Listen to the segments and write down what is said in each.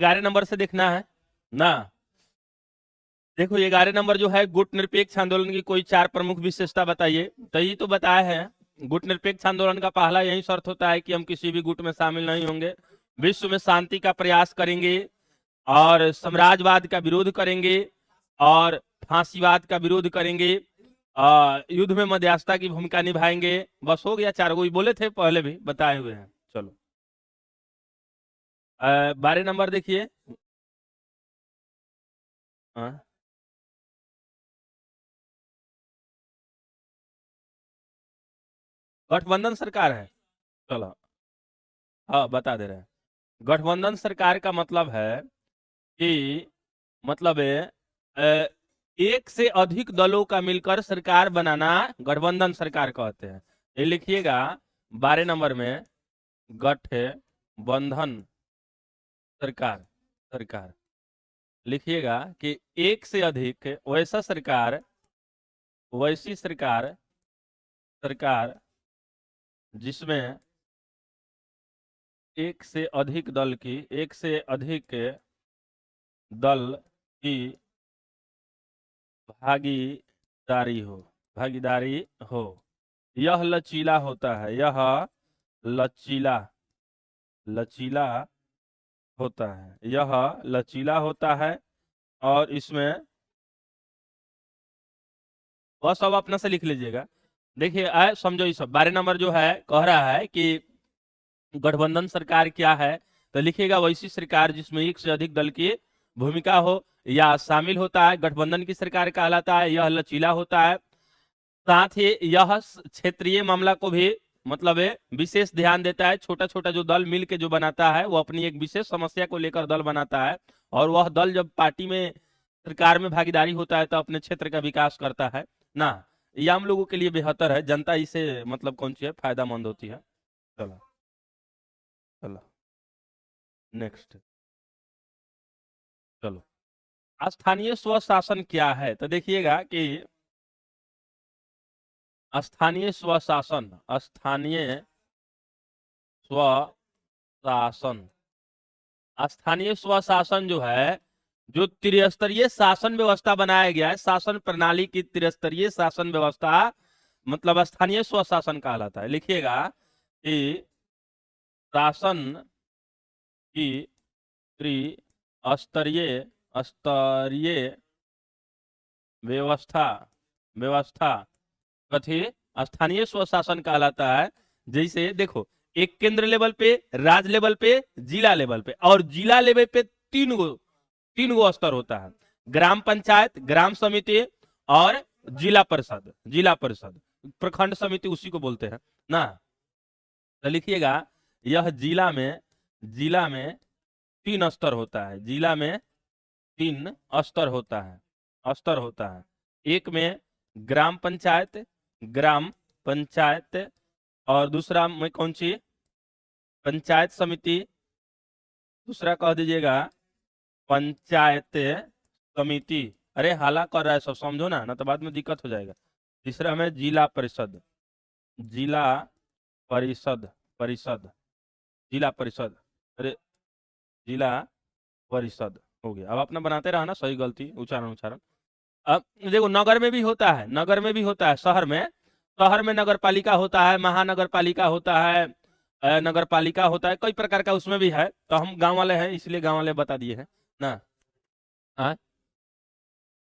11 number से देखना है ना। देखो 11 नंबर जो है, गुट निरपेक्ष आंदोलन की कोई 4 प्रमुख विशेषता बताइए। तो ये तो बताया है, गुट निरपेक्ष आंदोलन का पहला यही शर्त होता है कि हम किसी भी गुट में शामिल नहीं होंगे, विश्व में शांति का प्रयास करेंगे, और साम्राज्यवाद का विरोध करेंगे, और फांसीवाद का विरोध करेंगे, युद्ध में मध्यस्थता की भूमिका निभाएंगे। बस हो गया, 4 गो बोले थे, पहले भी बताए हुए हैं। चलो 12 नंबर देखिए। हाँ, गठबंधन सरकार है। चलो, हाँ बता दे रहे हैं। गठबंधन सरकार का मतलब है कि, मतलब है एक से अधिक दलों का मिलकर सरकार बनाना गठबंधन सरकार कहते हैं। ये लिखिएगा 12 नंबर में, गठबंधन सरकार। सरकार लिखिएगा कि एक से अधिक वैसा सरकार, वैसी सरकार, सरकार जिसमें एक से अधिक दल की, एक से अधिक दल की भागीदारी हो, भागीदारी हो। यह लचीला होता है, यह लचीला, लचीला होता है, यह लचीला होता है। और इसमें वह सब अपना से लिख लीजिएगा। देखिए समझो, ये सब 12 नंबर जो है कह रहा है कि गठबंधन सरकार क्या है। तो लिखिएगा वैसी सरकार जिसमें एक से अधिक दल की भूमिका हो या शामिल होता है, गठबंधन की सरकार कहलाता है। यह लचीला होता है, साथ ही यह क्षेत्रीय मामला को भी, मतलब है, विशेष ध्यान देता है। छोटा छोटा जो दल मिल के जो बनाता है, वो अपनी एक विशेष समस्या को लेकर दल बनाता है, और वह दल जब पार्टी में, सरकार में भागीदारी होता है, तो अपने क्षेत्र का विकास करता है ना। ये आम लोगों के लिए बेहतर है, जनता इसे मतलब कौन सी है, फायदामंद होती है। चलो, चलो नेक्स्ट। चलो, स्थानीय स्वशासन क्या है। तो देखिएगा कि स्थानीय स्वशासन, स्थानीय स्वशासन, स्थानीय स्वशासन जो है, जो त्रिस्तरीय शासन व्यवस्था बनाया गया है, शासन प्रणाली की त्रिस्तरीय शासन व्यवस्था, मतलब स्थानीय स्वशासन कहलाता है। लिखिएगा कि शासन की त्रिस्तरीय, स्तरीय व्यवस्था, व्यवस्था कथी, स्थानीय स्वशासन कहलाता है। जैसे देखो, एक केंद्र लेवल पे, राज्य लेवल पे, जिला लेवल पे, और जिला लेवल पे 3 गो स्तर होता है। ग्राम पंचायत, ग्राम समिति, और जिला परिषद। जिला परिषद, प्रखंड समिति उसी को बोलते हैं ना। तो लिखिएगा, यह जिला में 3 स्तर होता है। जिला में 3 स्तर होता है, स्तर होता है। एक में ग्राम पंचायत, ग्राम पंचायत, और दूसरा में कौन सी, पंचायत समिति। दूसरा कह दीजिएगा पंचायत समिति। अरे हाला कर रहा है सब, समझो ना तो बाद में दिक्कत हो जाएगा। तीसरा में जिला परिषद, जिला परिषद, परिषद, जिला परिषद। अरे, जिला परिषद हो गया। अब अपना बनाते रहा ना, सही गलती उच्चारण उच्चारण। अब देखो, नगर में भी होता है, नगर में भी होता है, शहर में, शहर में नगर पालिका होता है, महानगर पालिका होता है, नगर पालिका होता है, कई प्रकार का उसमें भी है। तो हम गांव वाले हैं, इसलिए गांव वाले बता दिए हैं ना। हाँ,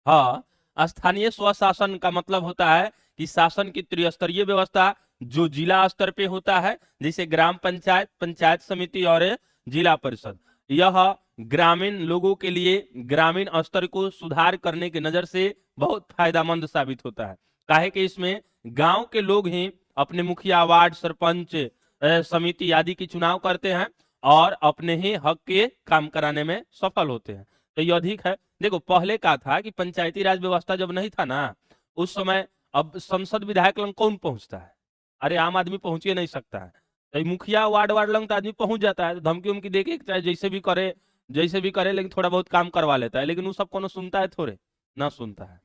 हाँ, स्थानीय स्वशासन का मतलब होता है कि शासन की त्रिस्तरीय व्यवस्था जो जिला स्तर पे होता है, जैसे ग्राम पंचायत, पंचायत समिति, और जिला परिषद। यह ग्रामीण लोगों के लिए ग्रामीण स्तर को सुधार करने की नजर से बहुत फायदेमंद साबित होता है। काहे कि इसमें गांव के लोग ही अपने मुखिया, वार्ड, सरपंच, समिति आदि की चुनाव करते हैं, और अपने ही हक के काम कराने में सफल होते हैं। तो ये अधिक है। देखो, पहले का था कि पंचायती राज व्यवस्था जब नहीं था ना, उस समय, अब संसद विधायक लंग कौन पहुंचता है, अरे आम आदमी पहुंच ही नहीं सकता है। तो मुखिया, वार्ड वार्ड लंग तो आदमी पहुंच जाता है, तो धमकी उमकी दे के चाहे जैसे भी करे, जैसे भी करे, लेकिन थोड़ा बहुत काम करवा लेता है। लेकिन वो सब कोनो सुनता है थोड़े ना, सुनता है।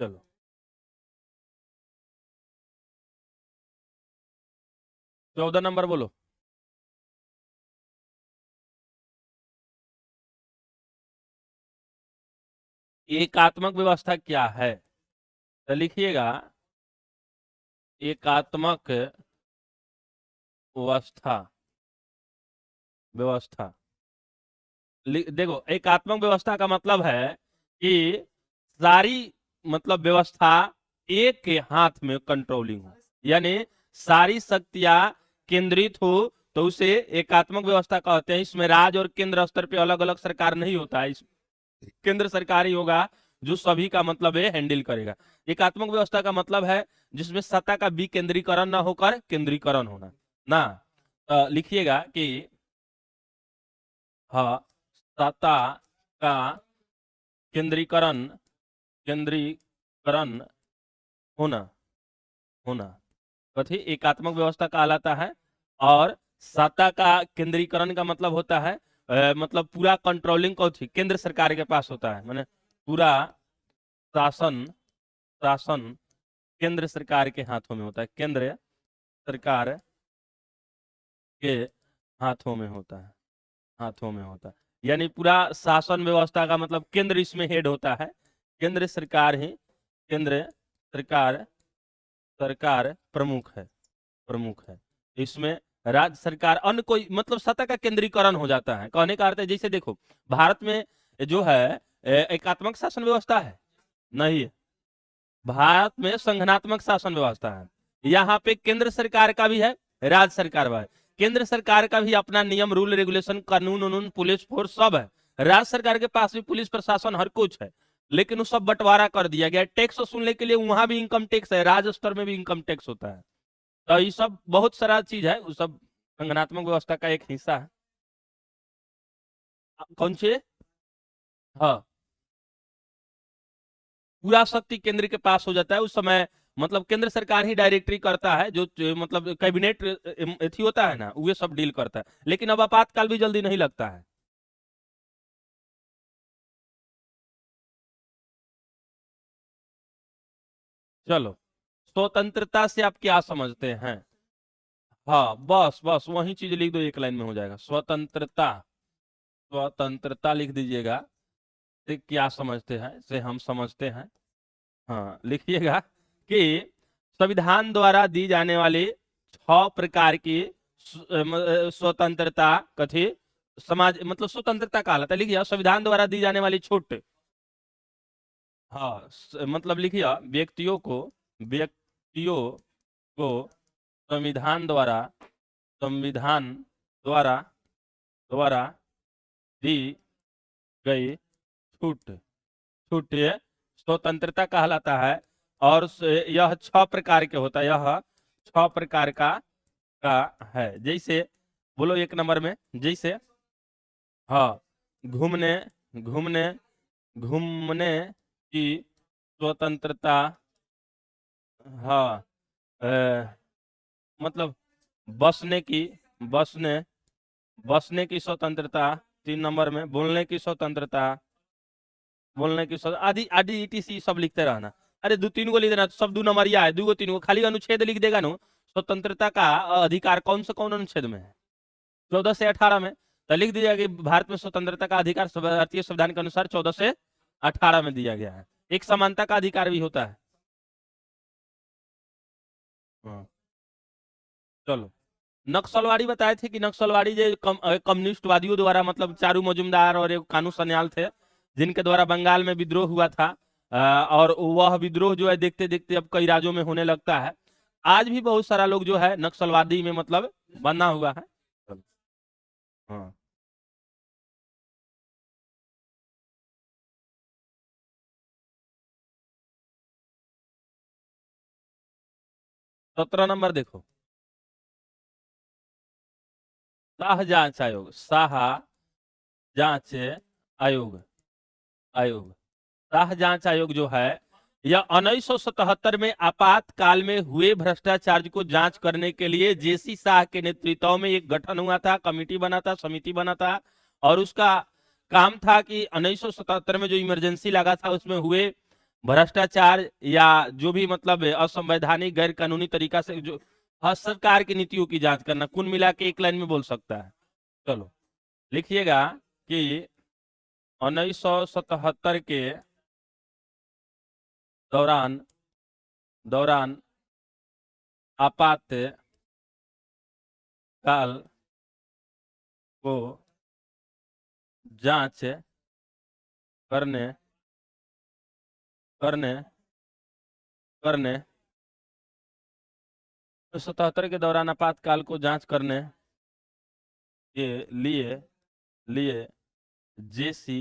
चलो, 14 नंबर बोलो। एकात्मक व्यवस्था क्या है, तो लिखिएगा एकात्मक व्यवस्था। व्यवस्था देखो, एकात्मक व्यवस्था का मतलब है कि सारी मतलब व्यवस्था एक के हाथ में कंट्रोलिंग हो, यानी सारी शक्तियां केंद्रित हो, तो उसे एकात्मक व्यवस्था कहते हैं। इसमें राज्य और केंद्र स्तर पे अलग अलग सरकार नहीं होता है, केंद्र सरकार ही होगा जो सभी का मतलब है हैंडल करेगा। एकात्मक व्यवस्था का मतलब है जिसमें सत्ता का विकेंद्रीकरण ना होकर केंद्रीकरण होना ना। लिखिएगा कि हाँ, सत्ता का केंद्रीकरण, केंद्रीकरण होना, होना कथी एकात्मक व्यवस्था कहलाता है। और सत्ता का केंद्रीकरण का मतलब होता है मतलब पूरा कंट्रोलिंग कौन केंद्र सरकार के पास होता है, माने पूरा शासन, शासन केंद्र सरकार के हाथों में होता है, केंद्र सरकार के हाथों में होता है, हाथों में होता है। यानी पूरा शासन व्यवस्था का मतलब केंद्र इसमें हेड होता है, केंद्र सरकार ही, केंद्र सरकार, सरकार प्रमुख है, प्रमुख है। इसमें राज्य सरकार अन्य कोई मतलब सत्ता का केंद्रीकरण हो जाता है। कहने का अर्थ है जैसे देखो भारत में जो है एकात्मक शासन व्यवस्था है नहीं है, भारत में संघनात्मक शासन व्यवस्था है। यहाँ पे केंद्र सरकार का भी है, राज्य सरकार का है। केंद्र सरकार का भी अपना नियम, रूल, रेगुलेशन, कानून उनून, पुलिस फोर्स सब है। राज्य सरकार के पास भी पुलिस प्रशासन हर कुछ है, लेकिन वो सब बंटवारा कर दिया गया। टैक्स वसूलने के लिए वहां भी इनकम टैक्स है, राज्य स्तर में भी इनकम टैक्स होता है। तो ये सब बहुत सारा चीज है, वो सब संगठनात्मक व्यवस्था का एक हिस्सा है। कौन से? हाँ, पूरा शक्ति केंद्र के पास हो जाता है उस समय। मतलब केंद्र सरकार ही डायरेक्टरी करता है, जो मतलब कैबिनेट एथी होता है ना, वो सब डील करता है। लेकिन अब आपातकाल भी जल्दी नहीं लगता है। चलो, स्वतंत्रता से आप क्या समझते हैं? हाँ, बस बस वही चीज लिख दो, एक लाइन में हो जाएगा। स्वतंत्रता, स्वतंत्रता लिख दीजिएगा। से क्या समझते हैं, से हम समझते हैं। हाँ, लिखिएगा कि संविधान द्वारा दी जाने वाली 6 प्रकार की स्वतंत्रता कथी समाज मतलब स्वतंत्रता कहलाता है। लिखिए संविधान द्वारा दी जाने वाली छूट। हाँ, मतलब लिखिए व्यक्तियों को, व्यक्तियों को संविधान द्वारा, संविधान द्वारा, द्वारा दी गई छूट, छूट ये स्वतंत्रता कहलाता है। और यह 6 प्रकार के होता है, यह 6 प्रकार का है। जैसे बोलो एक नंबर में, जैसे हाँ, घूमने, घूमने, घूमने की स्वतंत्रता। हाँ, मतलब बसने की, बसने, बसने की स्वतंत्रता। 3 नंबर में बोलने की स्वतंत्रता, बोलने की आदि आदि ईटीसी सब लिखते रहना। अरे दो तीन को लिख देना, सब 2 नंबरिया है, 2 3 खाली अनुच्छेद लिख देगा नो। स्वतंत्रता का अधिकार कौन से कौन अनुच्छेद में है? 14 से 18 में। तो लिख दीजिएगा कि भारत में स्वतंत्रता का अधिकार भारतीय संविधान के अनुसार 14 से 18 में दिया गया है। एक समानता का अधिकार भी होता है। हाँ, चलो, नक्सलवादी बताए थे कि नक्सलवादी जो कम्युनिस्टवादियों द्वारा मतलब चारू मजुमदार और एक कानू सन्याल थे, जिनके द्वारा बंगाल में विद्रोह हुआ था। और वह विद्रोह जो है देखते देखते अब कई राज्यों में होने लगता है। आज भी बहुत सारा लोग जो है नक्सलवादी में मतलब बना हुआ है। चलो, हाँ, 17 नंबर देखो, शाह जांच आयोग, शाह जांच आयोग, आयोग, शाह जांच आयोग जो है यह 1977 में आपातकाल में हुए भ्रष्टाचार को जांच करने के लिए जेसी शाह के नेतृत्व में एक गठन हुआ था, कमेटी बना था, समिति बना था। और उसका काम था कि 1977 में जो इमरजेंसी लगा था उसमें हुए भ्रष्टाचार या जो भी मतलब असंवैधानिक गैर कानूनी तरीका से जो सरकार की नीतियों की जांच करना, कुल मिला के एक लाइन में बोल सकता है। चलो, लिखिएगा कि 1977 के दौरान दौरान आपातकाल को जांच करने करने करने 77 के दौरान आपातकाल को जांच करने के लिए जेसी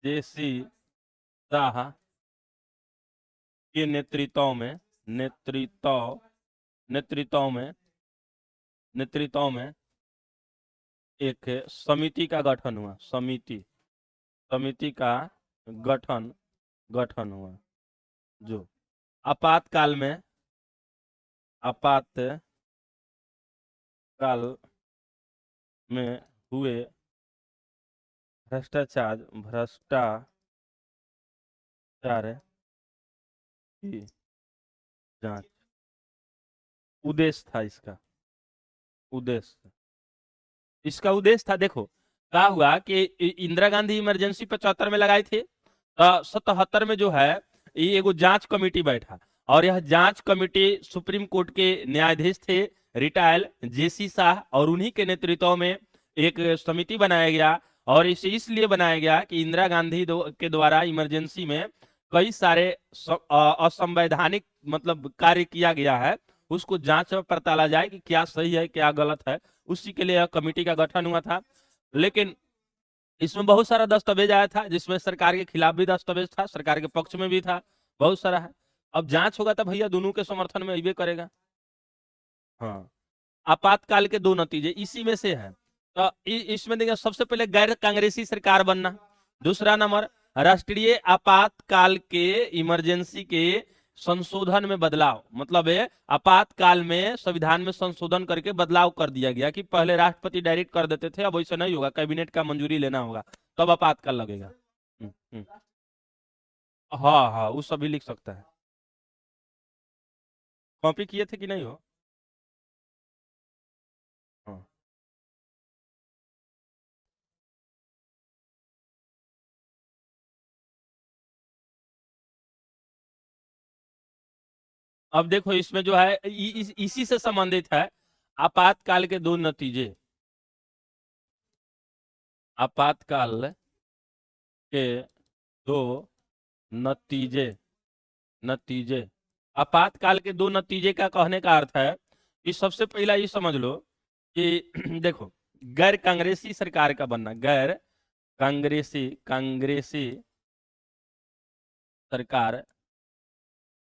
जेसी शाह के नेतृत्व में एक समिति का गठन हुआ। समिति का गठन गठन हुआ जो आपातकाल में हुए भ्रष्टाचार की जांच उद्देश्य था। इसका उद्देश्य था, देखो क्या हुआ कि इंदिरा गांधी इमरजेंसी 75 में लगाई थी, 77 में जो है ये एगो जांच कमेटी बैठा और यह जांच कमेटी सुप्रीम कोर्ट के न्यायाधीश थे रिटायल जेसी शाह, और उन्हीं के नेतृत्व में एक समिति बनाया गया। और इसे इसलिए बनाया गया कि इंदिरा गांधी के द्वारा इमरजेंसी में कई सारे असंवैधानिक मतलब कार्य किया गया है, उसको जांच में पड़ताला जाए कि क्या सही है क्या गलत है। उसी के लिए यह कमेटी का गठन हुआ था। लेकिन इसमें बहुत सारा दस्तावेज आया था, जिसमें सरकार के खिलाफ भी दस्तावेज था, सरकार के पक्ष में भी था, बहुत सारा है। अब जांच होगा तो भैया दोनों के समर्थन में ये करेगा। हाँ, आपातकाल के दो नतीजे इसी में से हैं। तो इसमें देखिए, सबसे पहले गैर कांग्रेसी सरकार बनना, दूसरा नंबर राष्ट्रीय आपातकाल के इमरजेंसी के संशोधन में बदलाव, मतलब है आपातकाल में संविधान में संशोधन करके बदलाव कर दिया गया कि पहले राष्ट्रपति डायरेक्ट कर देते थे, अब वैसे नहीं होगा, कैबिनेट का मंजूरी लेना होगा तब आपातकाल लगेगा। हम्म। हाँ हाँ, वो सभी लिख सकता है। कॉपी किए थे कि नहीं हो? हाँ। अब देखो इसमें जो है इसी से संबंधित है आपातकाल के दो नतीजे। आपातकाल के दो नतीजे नतीजे आपातकाल के दो नतीजे का कहने का अर्थ है कि सबसे पहला ये समझ लो कि देखो, गैर कांग्रेसी सरकार का बनना, गैर कांग्रेसी सरकार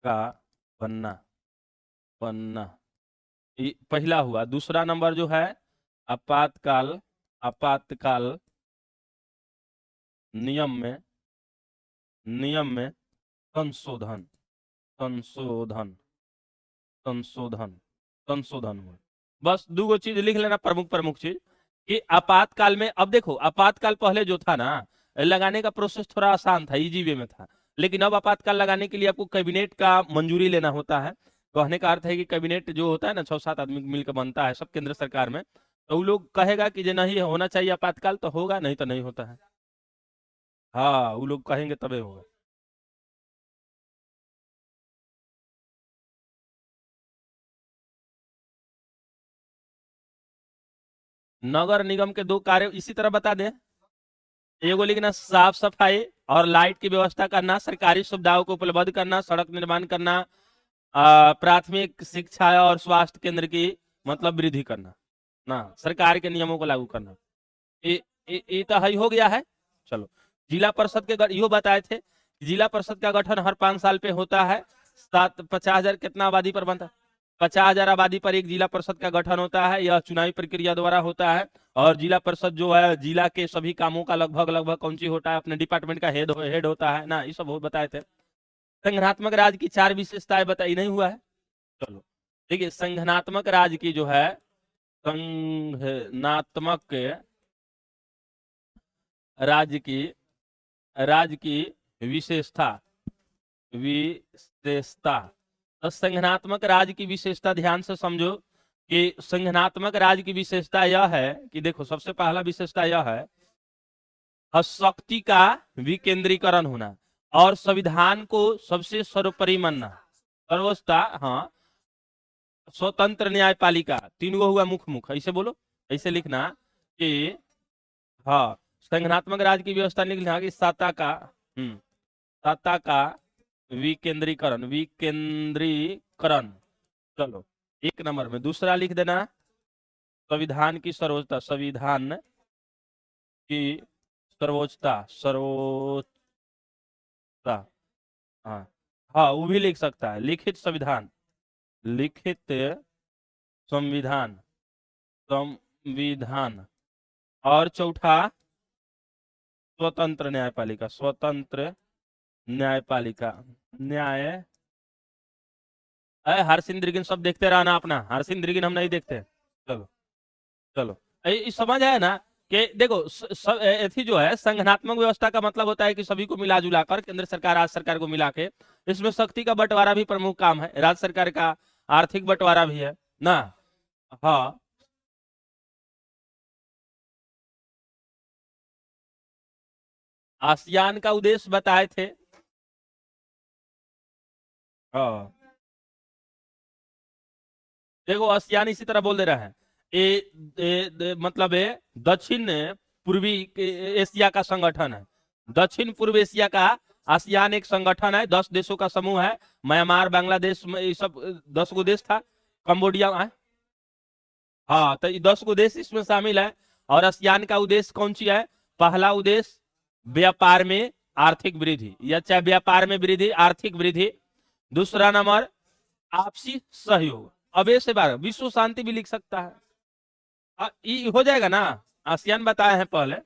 का बनना बनना ये पहला हुआ। दूसरा नंबर जो है आपातकाल आपातकाल नियम में संशोधन संशोधन संशोधन संशोधन हुआ। बस दो चीज लिख लेना, प्रमुख चीज कि आपातकाल में, अब देखो आपातकाल पहले जो था ना, लगाने का प्रोसेस थोड़ा आसान था, इजी वे में था, लेकिन अब आपातकाल लगाने के लिए आपको कैबिनेट का मंजूरी लेना होता है। कहने का अर्थ है कि कैबिनेट जो होता है ना, 6-7 आदमी मिलकर बनता है सब केंद्र सरकार में, तो वो लोग कहेगा कि जो नहीं होना चाहिए आपातकाल तो होगा, नहीं तो नहीं होता है। हाँ, वो लोग कहेंगे तबे होगा। नगर निगम के दो कार्य इसी तरह बता दें। एगो लिखना साफ सफाई और लाइट की व्यवस्था करना, सरकारी सुविधाओं को उपलब्ध करना, सड़क निर्माण करना, प्राथमिक शिक्षा और स्वास्थ्य केंद्र की मतलब वृद्धि करना ना, सरकार के नियमों को लागू करना। ये तो है, हो गया है। चलो, जिला परिषद के यो बताए थे, जिला परिषद का गठन हर 5 साल पे होता है। 50,000 कितना आबादी पर बनता है? 50,000 आबादी पर एक जिला परिषद का गठन होता है। यह चुनावी प्रक्रिया द्वारा होता है। और जिला परिषद जो है जिला के सभी कामों का लगभग कौन सी होता है, अपने डिपार्टमेंट का हेड होता है ना, ये सब बताए थे। संगठनात्मक राज्य की 4 विशेषताएं बताई, नहीं हुआ है। चलो देखिए, संगठनात्मक राज्य की जो है, संगठनात्मक राज्य की विशेषता विशेषता तो संगठनात्मक राज्य की विशेषता ध्यान से समझो कि संगठनात्मक राज्य की विशेषता यह है कि देखो, सबसे पहला विशेषता यह है शक्ति का विकेंद्रीकरण होना। और संविधान को सबसे सर्वोपरि मानना, सर्वोच्चता, हाँ, स्वतंत्र न्यायपालिका, तीन गो हुआ मुख्य मुख्य, ऐसे बोलो, ऐसे लिखना कि हाँ, संगठनात्मक राज्य की व्यवस्था लिखना कि सत्ता का, सत्ता का विकेंद्रीकरण, विकेंद्रीकरण। चलो, एक नंबर में। दूसरा लिख देना संविधान की सर्वोच्चता, संविधान की सर्वोच्चता, सर्वोच्चता, हाँ हाँ, वो भी लिख सकता है, लिखित संविधान, लिखित संविधान, संविधान। और चौथा स्वतंत्र न्यायपालिका, स्वतंत्र न्यायपालिका, न्याय, हर सिंह सब देखते रहना अपना, हर सिंह हम नहीं देखते। चलो चलो, समझ आया ना कि देखो ऐसी जो है संगठनात्मक व्यवस्था का मतलब होता है कि सभी को मिला जुला कर, केंद्र सरकार राज्य सरकार को मिला के, इसमें शक्ति का बंटवारा भी प्रमुख काम है, राज्य सरकार का आर्थिक बंटवारा भी है ना। हाँ, आसियान का उद्देश्य बताए थे। हाँ, देखो आसियान इसी तरह बोल दे रहा है, मतलब दक्षिण पूर्वी एशिया का संगठन है, दक्षिण पूर्व एशिया का आसियान एक संगठन है, 10 देशों का समूह है, म्यांमार, बांग्लादेश, ये सब 10 गो देश था, कंबोडिया है। हाँ, तो ये 10 गो देश इसमें शामिल है। और आसियान का उद्देश्य कौन सी है? पहला उद्देश्य व्यापार में आर्थिक वृद्धि, या चाहे व्यापार में वृद्धि, आर्थिक वृद्धि। दूसरा नंबर आपसी सहयोग, अब ये से बार विश्व शांति भी लिख सकता है। ये हो जाएगा ना, आसियान बताए हैं पहले,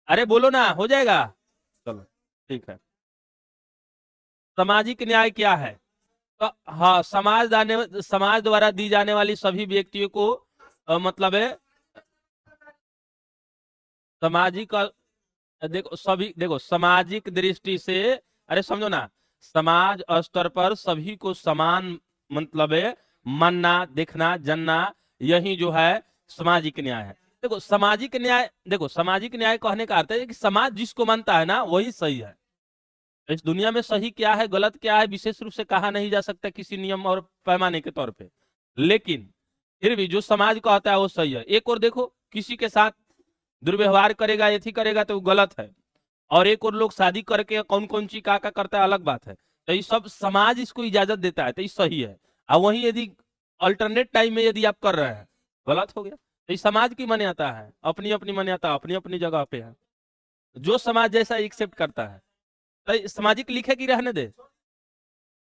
अरे बोलो ना, हो जाएगा। चलो ठीक है। सामाजिक न्याय क्या है? तो हाँ, समाज द्वारा दी जाने वाली सभी व्यक्तियों को मतलब है सामाजिक, देखो सभी, देखो सामाजिक दृष्टि से, अरे समझो ना, समाज स्तर पर सभी को समान मतलब है मानना, देखना, जानना, यही जो है सामाजिक न्याय है। देखो सामाजिक न्याय, देखो सामाजिक न्याय कहने का अर्थ है कि समाज जिसको मानता है ना वही सही है। इस दुनिया में सही क्या है गलत क्या है विशेष रूप से कहा नहीं जा सकता किसी नियम और पैमाने के तौर पे, लेकिन फिर भी जो समाज कहता है वो सही है। एक और देखो, किसी के साथ दुर्व्यवहार करेगा, एथी करेगा तो वो गलत है, और एक और लोग शादी करके कौन कौन सी का करता है अलग बात है, तो ये सब समाज इसको इजाजत देता है तो ये सही है। और वही यदि अल्टरनेट टाइम में यदि आप कर रहे हैं गलत हो गया। तो ये समाज की मान्यता है, अपनी अपनी मान्यता अपनी अपनी जगह पे है, जो समाज जैसा एक्सेप्ट करता है। तो सामाजिक लिखे कि रहने दे?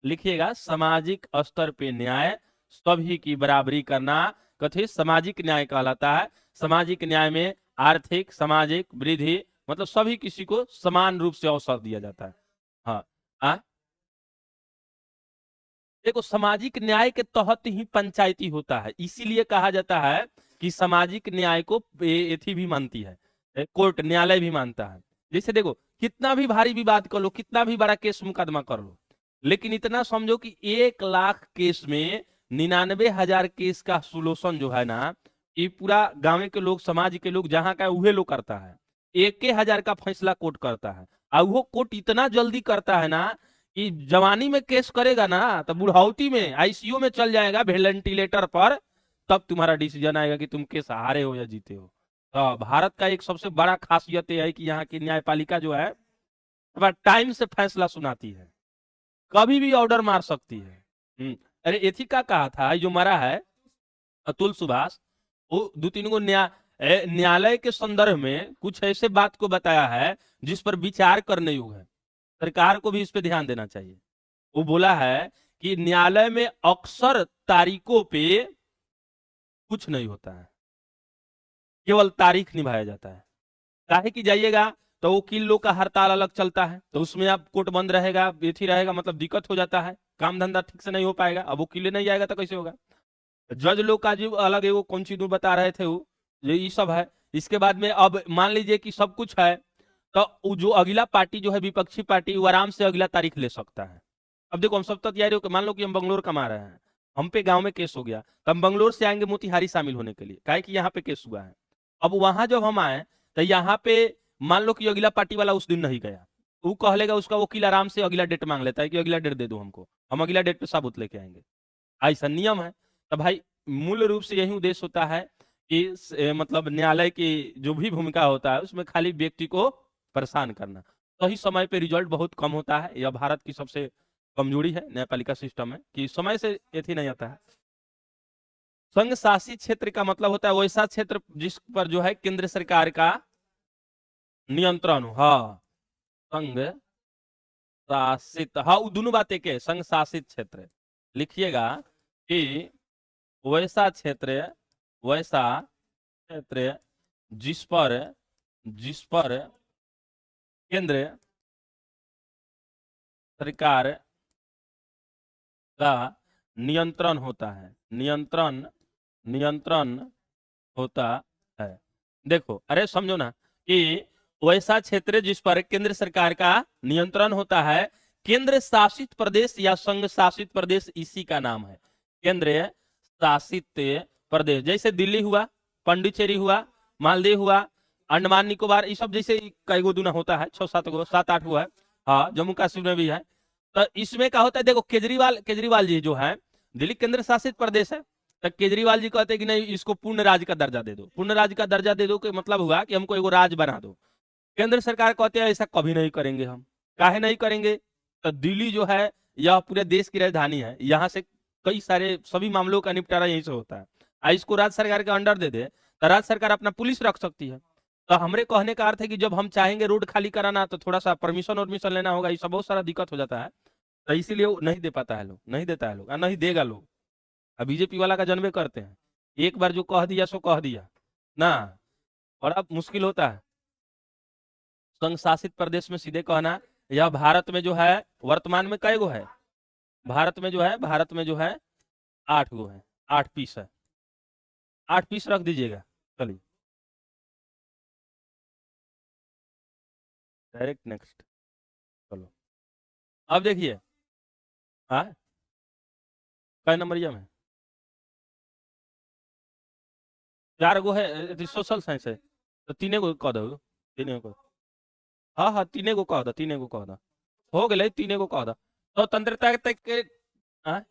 लिखिएगा सामाजिक स्तर पे न्याय, सभी की बराबरी करना कथित सामाजिक न्याय कहलाता है। सामाजिक न्याय में आर्थिक सामाजिक वृद्धि, मतलब सभी किसी को समान रूप से अवसर दिया जाता है। हाँ, देखो सामाजिक न्याय के तहत ही पंचायती होता है, इसीलिए कहा जाता है कि सामाजिक न्याय को एथी भी मानती है, कोर्ट न्यायालय भी मानता है। जैसे देखो कितना भी भारी विवाद कर लो, कितना भी बड़ा केस मुकदमा कर लो, लेकिन इतना समझो कि 1 लाख केस में 99,000 केस का सोल्यूशन जो है ना, ये पूरा गांव के लोग, समाज के लोग जहां का उहे लोग करता है। 1,000 का फैसला कोर्ट करता है, और वो कोर्ट इतना जल्दी करता है ना कि जवानी में केस करेगा ना तो बुढ़ाउती में आईसीयू में चल जाएगा वेंटिलेटर पर, तब तुम्हारा डिसीजन आएगा कि तुम केस हारे हो या जीते हो। तो भारत का एक सबसे बड़ा खासियत यह है कि यहाँ की न्यायपालिका जो है टाइम से फैसला सुनाती है, कभी भी ऑर्डर मार सकती है। अरे एथिका कहा था जो मरा है अतुल सुभाष, वो 2-3 गो न्यायालय के संदर्भ में कुछ ऐसे बात को बताया है जिस पर विचार करने योग्य है, सरकार को भी इस पे ध्यान देना चाहिए। वो बोला है कि न्यायालय में अक्सर तारीखों पे कुछ नहीं होता है, केवल तारीख निभाया जाता है। काहे की जाइएगा तो वकील लोग का हड़ताल अलग चलता है, तो उसमें आप कोर्ट बंद रहेगा, बेथी रहेगा, मतलब दिक्कत हो जाता है, काम धंधा ठीक से नहीं हो पाएगा। अब वकील नहीं आएगा तो कैसे होगा? जज लोग का जो अलग है, वो कौन सी बता रहे थे वो, ये सब है। इसके बाद में अब मान लीजिए कि सब कुछ है, तो जो अगला पार्टी जो है विपक्षी पार्टी, वो आराम से अगला तारीख ले सकता है। अब देखो हम सब तो तैयारी हो, मान लो कि हम बंगलोर कमा रहे हैं, हम पे गांव में केस हो गया, तो हम बंगलोर से आएंगे मोतिहारी शामिल होने के लिए, काहे कि यहाँ पे केस हुआ है। अब वहां जब हम आए तो यहाँ पे मान लो कि अगला पार्टी वाला उस दिन नहीं गया, वो कह लेगा, उसका वकील आराम से अगला डेट मांग लेता है कि अगला डेट दे दो हमको, हम अगला डेट पे सबूत लेके आएंगे। ऐसा नियम है। तो भाई मूल रूप से यही उद्देश्य होता है कि मतलब न्यायालय की जो भी भूमिका होता है उसमें खाली व्यक्ति को परेशान करना। सही समय पे रिजल्ट बहुत कम होता है, यह भारत की सबसे कमजोरी है न्यायपालिका सिस्टम में कि समय से एथी नहीं आता है। संघ शासित क्षेत्र का मतलब होता है वैसा क्षेत्र जिस पर जो है केंद्र सरकार का नियंत्रण हो। हाँ, संघ शासित, हाँ वो दोनों बात एक है, संघ शासित क्षेत्र लिखिएगा कि वैसा क्षेत्र, वैसा क्षेत्र जिस पर केंद्र सरकार का नियंत्रण होता है, नियंत्रण होता है। देखो अरे समझो ना कि वैसा क्षेत्र जिस पर केंद्र सरकार का नियंत्रण होता है, केंद्र शासित प्रदेश या संघ शासित प्रदेश इसी का नाम है केंद्र शासित प्रदेश। जैसे दिल्ली हुआ, पांडिचेरी हुआ, मालदीव हुआ, अंडमान निकोबार, ये सब जैसे कई गो दूना होता है, 6-7 गो 7-8 हुआ है। हाँ, जम्मू कश्मीर में भी है। तो इसमें क्या होता है, देखो केजरीवाल जी जो है दिल्ली केंद्र शासित प्रदेश है, तो केजरीवाल जी कहते हैं कि नहीं इसको पूर्ण राज्य का दर्जा दे दो, पूर्ण राज्य का दर्जा दे दो के मतलब हुआ कि हमको एगो राज्य बना दो। केंद्र सरकार कहते हैं ऐसा कभी नहीं करेंगे हम। काहे नहीं करेंगे? तो दिल्ली जो है यह पूरे देश की राजधानी है, यहाँ से कई सारे सभी मामलों का निपटारा यहीं से होता है। इसको राज्य सरकार के अंडर दे दे तो राज्य सरकार अपना पुलिस रख सकती है। तो हमरे कहने का अर्थ है कि जब हम चाहेंगे रोड खाली कराना तो थोड़ा सा परमिशन लेना होगा, ये सब बहुत सारा दिक्कत हो जाता है। तो इसीलिए वो नहीं दे पाता है लोग, नहीं देता है लोग, नहीं देगा लोग। अब बीजेपी वाला का जनबे करते हैं, एक बार जो कह दिया सो कह दिया ना, और अब मुश्किल होता है संघ शासित प्रदेश में सीधे कहना। यह भारत में जो है वर्तमान में कई गो है, भारत में जो है 8 गो है, 8 पीस है, 8 पीस रख दीजिएगा। चलिए डायरेक्ट नेक्स्ट। चलो अब देखिए, हाँ कई नंबरिया में 4 गो है, सोशल साइंस है तो 3 गो कह दो, 3 गो। हाँ हाँ 3 गो कह दो, 3 गो कह दो, हो गए 3 गो कह दो। स्वतंत्रता तक के, हाँ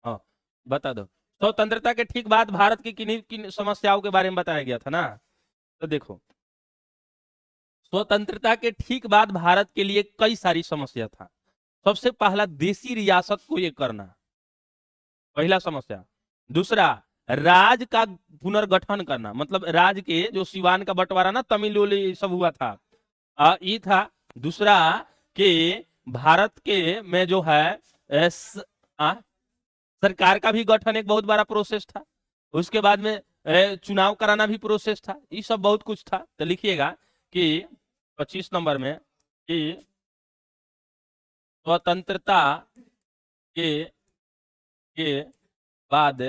हाँ, बता दो। स्वतंत्रता के ठीक बाद भारत की किन्हीं किन समस्याओं के बारे में बताया गया था ना। तो देखो स्वतंत्रता के ठीक बाद भारत के लिए कई सारी समस्या था। सबसे पहला देसी रियासत को ये करना, पहला समस्या। दूसरा राज का पुनर्गठन करना, मतलब राज के जो सिवान का बंटवारा ना तमिल सब हुआ था, ये था। दूसरा कि भारत के में जो है सरकार का भी गठन एक बहुत बड़ा प्रोसेस था। उसके बाद में चुनाव कराना भी प्रोसेस था, ये सब बहुत कुछ था। तो लिखिएगा कि 25 नंबर में कि स्वतंत्रता के बाद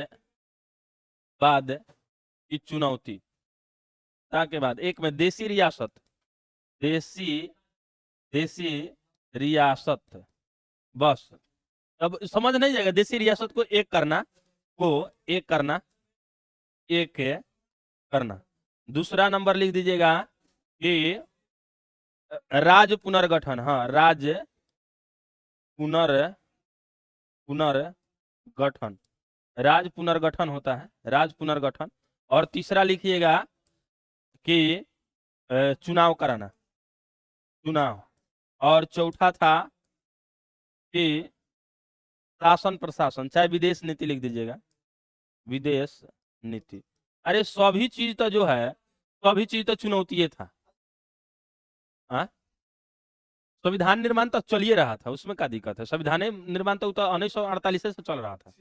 बाद की चुनौती के बाद एक में देसी देसी रियासत, बस अब समझ नहीं जाएगा। देसी रियासत को एक करना। दूसरा नंबर लिख दीजिएगा कि राज पुनर्गठन, हाँ राज पुनर्गठन, राज पुनर्गठन होता है, राज पुनर्गठन। और तीसरा लिखिएगा कि चुनाव कराना, चुनाव। और चौथा था कि शासन प्रशासन, चाहे विदेश नीति लिख दीजिएगा, विदेश नीति। अरे सभी चीज तो जो है, सभी चीज तो चुनौती था। हाँ संविधान निर्माण तो चलिए रहा था, उसमें क्या दिक्कत है? संविधान निर्माण तो 1948 से चल रहा था,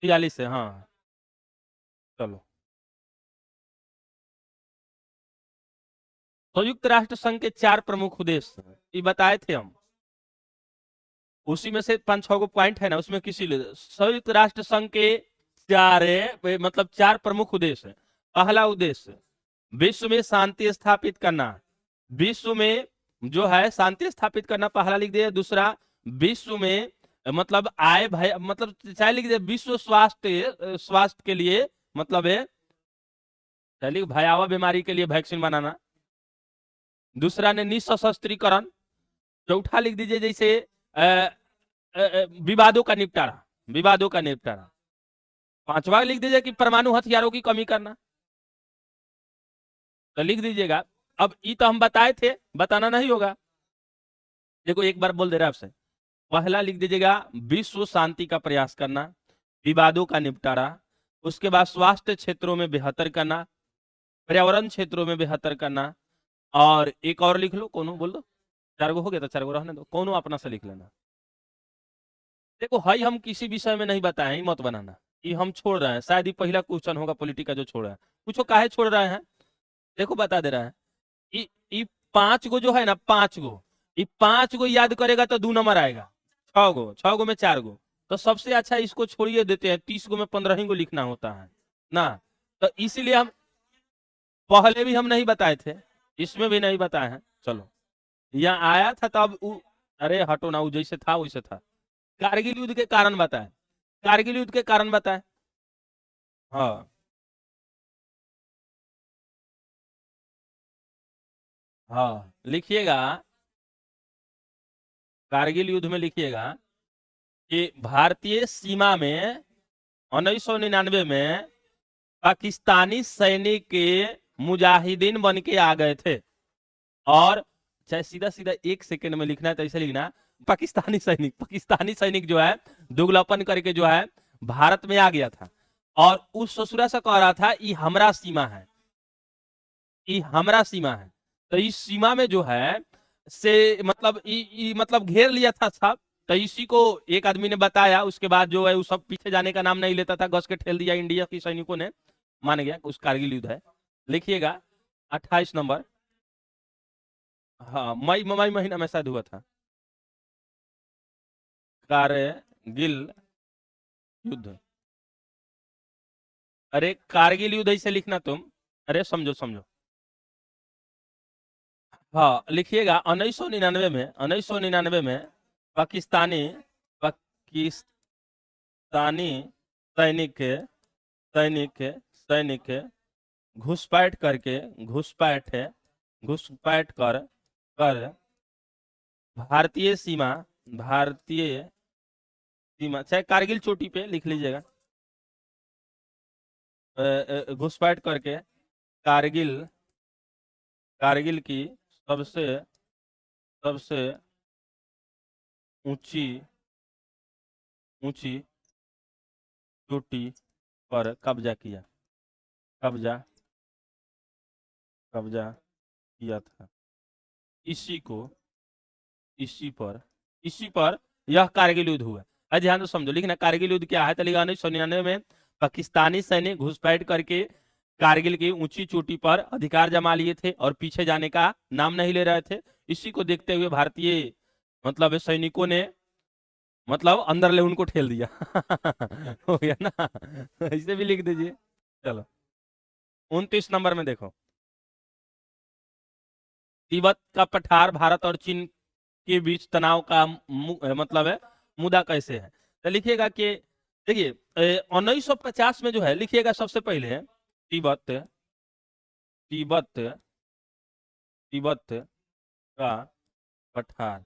43 से। हाँ चलो, संयुक्त राष्ट्र संघ के 4 प्रमुख उद्देश्य ये बताए थे हम, उसी में से 5-6 गो पॉइंट है ना, उसमें किसी संयुक्त राष्ट्र संघ के 4 मतलब 4 प्रमुख उद्देश्य है। पहला उद्देश्य विश्व में शांति स्थापित करना, विश्व में जो है शांति स्थापित करना, पहला लिख दिया। दूसरा विश्व में मतलब आए भय, मतलब चाहे लिख दिया विश्व स्वास्थ्य के लिए, मतलब है भयावह बीमारी के लिए वैक्सीन बनाना। दूसरा ने निशस्त्रीकरण, चौथा लिख दीजिए जैसे विवादों का निपटारा, विवादों का निपटारा। पांचवा लिख दीजिए कि परमाणु हथियारों की कमी करना, तो लिख दीजिएगा। अब ये तो हम बताए थे, बताना नहीं होगा। देखो एक बार बोल दे रहा आपसे, पहला लिख दीजिएगा विश्व शांति का प्रयास करना, विवादों का निपटारा, उसके बाद स्वास्थ्य क्षेत्रों में बेहतर करना, पर्यावरण क्षेत्रों में बेहतर करना, और एक और लिख लो, कोनो बोल दो, चार गो हो गया तो चार गो रहने दो, कोनो अपना से लिख लेना। देखो हाई हम किसी विषय में नहीं बताए, ही मत बनाना, ये हम छोड़ रहे हैं, शायद ये पहला क्वेश्चन होगा पॉलिटी का जो छोड़ रहा है। पूछो काहे छोड़ रहे हैं, देखो बता दे रहा है। ये पांच गो जो है ना, पांच गो, ये पांच गो याद करेगा तो 2 नंबर आएगा। 6 गो, 6 गो में 4 गो, तो सबसे अच्छा इसको छोड़िए देते हैं, 30 गो में 15 ही गो लिखना होता है ना। तो इसीलिए हम पहले भी हम नहीं बताए थे, इसमें भी नहीं बताए हैं। चलो यहाँ आया था तब अरे हटो ना, वो जैसे था वैसे था। कारगिल युद्ध के कारण बताए, कारगिल युद्ध के कारण बताए। हाँ हाँ लिखिएगा, कारगिल युद्ध में लिखिएगा कि भारतीय सीमा में 1999 में पाकिस्तानी सैनिक के मुजाहिदीन बन के आ गए थे। और चाहे सीधा सीधा 1 सेकंड में लिखना है तो ऐसे लिखना, पाकिस्तानी सैनिक जो है दुगलापन करके जो है भारत में आ गया था, और उस ससुरा से कह रहा था ये हमारा सीमा है, ये हमारा सीमा है। तो इस सीमा में जो है से मतलब मतलब घेर लिया था सब। तो इसी को एक आदमी ने बताया, उसके बाद जो है वो सब पीछे जाने का नाम नहीं लेता था, घस के ठेल दिया इंडिया के सैनिकों ने, मान गया उस कारगिल युद्ध है। लिखिएगा 28 नंबर। हाँ मई महीना में शायद हुआ था कारगिल युद्ध। अरे कारगिल युद्ध ऐसे लिखना तुम, अरे समझो समझो। हाँ लिखिएगा 1999 में पाकिस्तानी पाकिस्तानी सैनिक के सैनिक के घुसपैठ करके, घुसपैठ कर भारतीय सीमा चाहे कारगिल चोटी पे लिख लीजिएगा, घुसपैठ करके कारगिल कारगिल की सबसे सबसे ऊंची ऊंची चोटी पर कब्जा किया, कब्जा कब्जा किया था। इसी को इसी पर यह कारगिल युद्ध हुआ। अरे ध्यान से समझो, लिखना कारगिल युद्ध क्या है, तो लिखा 1999 में पाकिस्तानी सैनिक घुसपैठ करके कारगिल की ऊंची चोटी पर अधिकार जमा लिए थे और पीछे जाने का नाम नहीं ले रहे थे। इसी को देखते हुए भारतीय मतलब सैनिकों ने मतलब अंदर ले उनको ठेल दिया। हो गया ना, ऐसे भी लिख दीजिए। चलो 29 नंबर में देखो, तिब्बत का पठार भारत और चीन के बीच तनाव का मतलब है मुद्दा कैसे है। तो लिखिएगा कि देखिए 1950 में जो है, लिखिएगा सबसे पहले तिब्बत तिब्बत तिब्बत का पठार,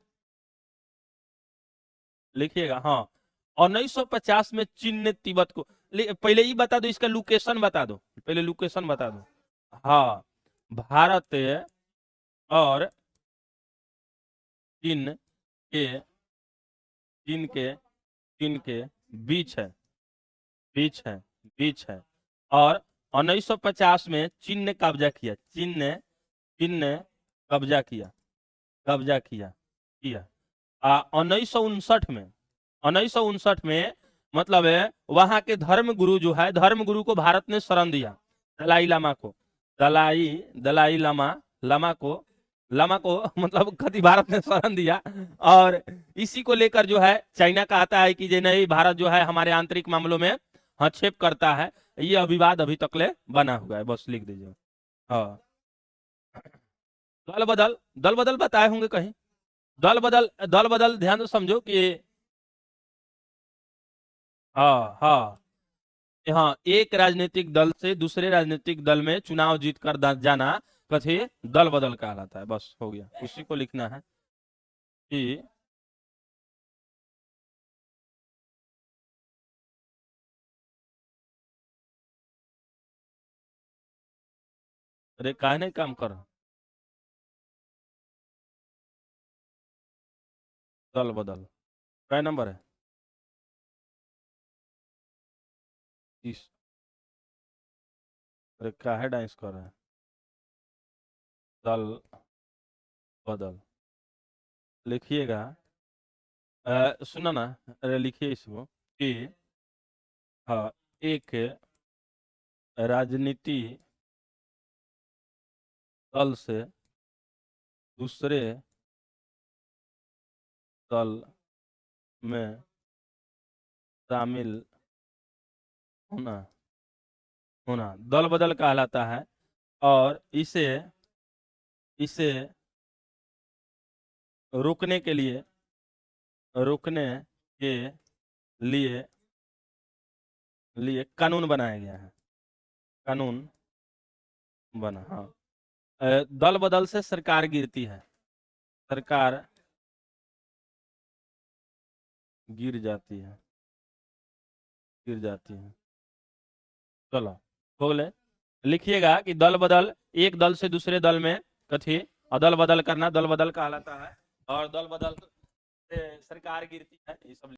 लिखिएगा। हाँ 1950 में चीन ने तिब्बत को, पहले ही बता दो, इसका लोकेशन बता दो, पहले लोकेशन बता दो। हाँ भारत और चीन के चीन के चीन के बीच है, बीच है, बीच है। और 1950 में चीन ने कब्जा किया, चीन ने कब्जा किया किया 1959 में मतलब है वहां के धर्म गुरु जो है, धर्म गुरु को भारत ने शरण दिया, दलाई लामा को, दलाई लामा को मतलब कति भारत ने शरण दिया। और इसी को लेकर जो है चाइना कहता है कि जे नहीं, भारत जो है हमारे आंतरिक मामलों में हस्तक्षेप करता है। ये विवाद अभी तक ले बना हुआ है, बस लिख दीजिए। हाँ दल बदल बताए होंगे कहीं, दल बदल ध्यान से समझो कि हाँ हाँ हाँ, एक राजनीतिक दल से दूसरे राजनीतिक दल में चुनाव जीत कर जाना कथी दल बदल कहलाता है, बस हो गया, उसी को लिखना है। कि अरे काहे नहीं काम कर रहा? दल बदल क्या नंबर है? 30। अरे काहे डांस कर रहा है? दल बदल लिखिएगा। सुना ना, अरे लिखिए इसको कि हाँ, एक राजनीति दल से दूसरे दल में शामिल होना होना दल बदल कहलाता है। और इसे इसे रोकने के लिए रोकने के लिए लिए कानून बनाया गया है। कानून बना, हाँ। दल बदल से सरकार गिरती है। सरकार गिर जाती है। गिर जाती है। चलो, हो गए। लिखिएगा कि दल बदल, एक दल से दूसरे दल में कथी अदल बदल करना दल बदल कहलाता है। और दल बदल से सरकार गिरती है, ये सब।